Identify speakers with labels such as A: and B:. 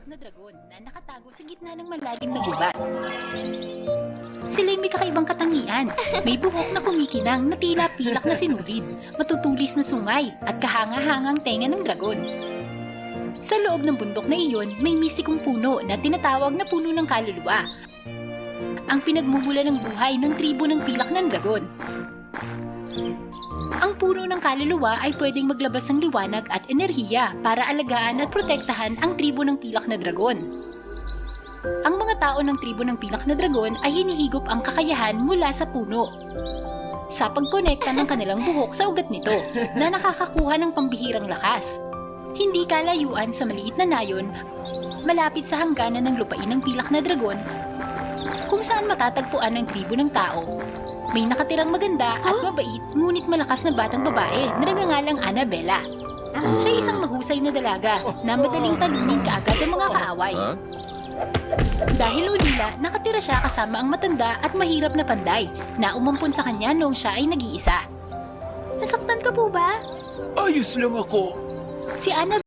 A: pilak na dragon na nakatago sa gitna ng malalim na gubat. Sila'y may kakaibang katangian. May buhok na kumikinang na tila pilak na sinulid, matutulis na sungay at kahanga-hangang tenga ng dragon. Sa loob ng bundok na iyon, may mistikong puno na tinatawag na puno ng kaluluwa. Ang pinagmumula ng buhay ng tribo ng pilak ng dragon. Ang puno ng kaluluwa ay pwedeng maglabas ng liwanag at enerhiya para alagaan at protektahan ang tribo ng pilak na dragon. Ang mga tao ng tribo ng pilak na dragon ay hinihigop ang kakayahan mula sa puno sa pagkonekta ng kanilang buhok sa ugat nito na nakakakuha ng pambihirang lakas. Hindi kalayuan sa maliit na nayon, malapit sa hangganan ng lupain ng pilak na dragon, kung saan matatagpuan ang tribo ng tao. May nakatirang maganda at mabait ngunit malakas na batang babae na nagngangalang Annabella. Siya isang mahusay na dalaga na madaling talunin kaagad ng mga kaaway. Dahil ulila, nakatira siya kasama ang matanda at mahirap na panday na umampun sa kanya noong siya ay nag-iisa. Nasaktan ka po ba?
B: Ayos lang ako.
A: Si Annabella